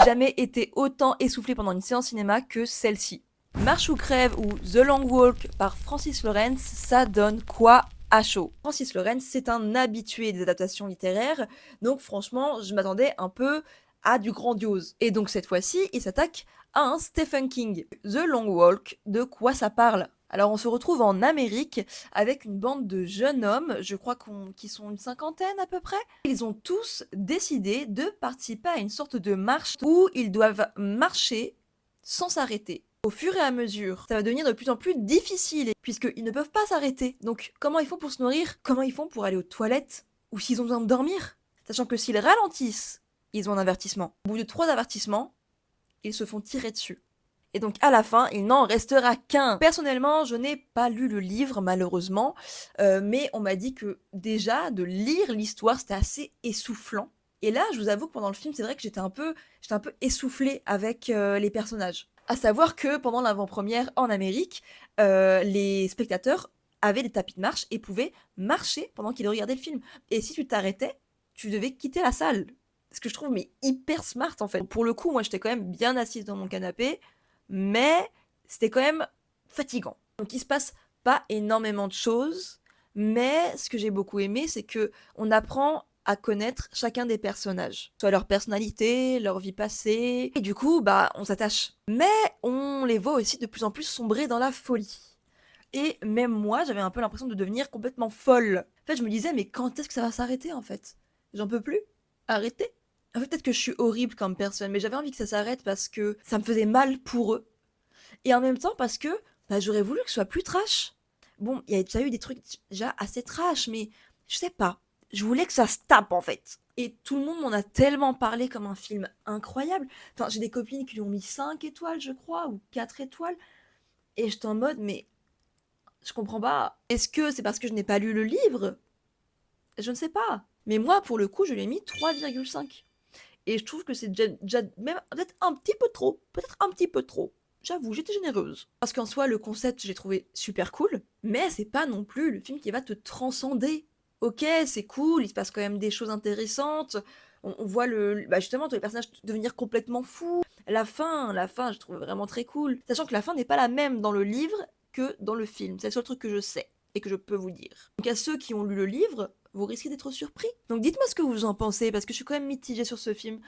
jamais été autant essoufflée pendant une séance cinéma que celle-ci. Marche ou crève ou The Long Walk par Francis Lawrence, ça donne quoi à chaud. Francis Lawrence, c'est un habitué des adaptations littéraires, donc franchement, je m'attendais un peu à du grandiose. Et donc cette fois-ci, il s'attaque à un Stephen King. The Long Walk, de quoi ça parle? Alors on se retrouve en Amérique avec une bande de jeunes hommes, je crois qu'ils sont une cinquantaine à peu près. Ils ont tous décidé de participer à une sorte de marche où ils doivent marcher sans s'arrêter. Au fur et à mesure, ça va devenir de plus en plus difficile puisqu'ils ne peuvent pas s'arrêter. Donc comment ils font pour se nourrir? Comment ils font pour aller aux toilettes? Ou s'ils ont besoin de dormir? Sachant que s'ils ralentissent, ils ont un avertissement. Au bout de 3 avertissements, ils se font tirer dessus. Et donc à la fin, il n'en restera qu'un. Personnellement, je n'ai pas lu le livre, malheureusement, mais on m'a dit que déjà, de lire l'histoire, c'était assez essoufflant. Et là, je vous avoue que pendant le film, c'est vrai que j'étais un peu essoufflée avec les personnages. À savoir que pendant l'avant-première en Amérique, les spectateurs avaient des tapis de marche et pouvaient marcher pendant qu'ils regardaient le film. Et si tu t'arrêtais, tu devais quitter la salle. Ce que je trouve mais hyper smart en fait. Pour le coup, moi j'étais quand même bien assise dans mon canapé, mais c'était quand même fatigant. Donc il se passe pas énormément de choses, mais ce que j'ai beaucoup aimé, c'est que on apprend à connaître chacun des personnages, soit leur personnalité, leur vie passée, et du coup, bah, on s'attache. Mais on les voit aussi de plus en plus sombrer dans la folie. Et même moi, j'avais un peu l'impression de devenir complètement folle. En fait, je me disais, mais quand est-ce que ça va s'arrêter en fait? J'en peux plus. Arrêtez. En fait, peut-être que je suis horrible comme personne, mais j'avais envie que ça s'arrête parce que ça me faisait mal pour eux. Et en même temps parce que bah, j'aurais voulu que ce soit plus trash. Bon, il y a déjà eu des trucs déjà assez trash, mais je sais pas. Je voulais que ça se tape en fait. Et tout le monde m'en a tellement parlé comme un film incroyable. Enfin, j'ai des copines qui lui ont mis 5 étoiles, je crois, ou 4 étoiles. Et j'étais en mode, mais je comprends pas. Est-ce que c'est parce que je n'ai pas lu le livre? Je ne sais pas. Mais moi, pour le coup, je lui ai mis 3,5. Et je trouve que c'est déjà même peut-être un petit peu trop. Peut-être un petit peu trop. J'avoue, j'étais généreuse. Parce qu'en soi, le concept, j'ai trouvé super cool, mais c'est pas non plus le film qui va te transcender. Ok, c'est cool, il se passe quand même des choses intéressantes. On voit bah justement tous les personnages devenir complètement fous. La fin, je trouve vraiment très cool. Sachant que la fin n'est pas la même dans le livre que dans le film. C'est le seul truc que je sais et que je peux vous dire. Donc à ceux qui ont lu le livre, vous risquez d'être surpris. Donc dites-moi ce que vous en pensez, parce que je suis quand même mitigée sur ce film.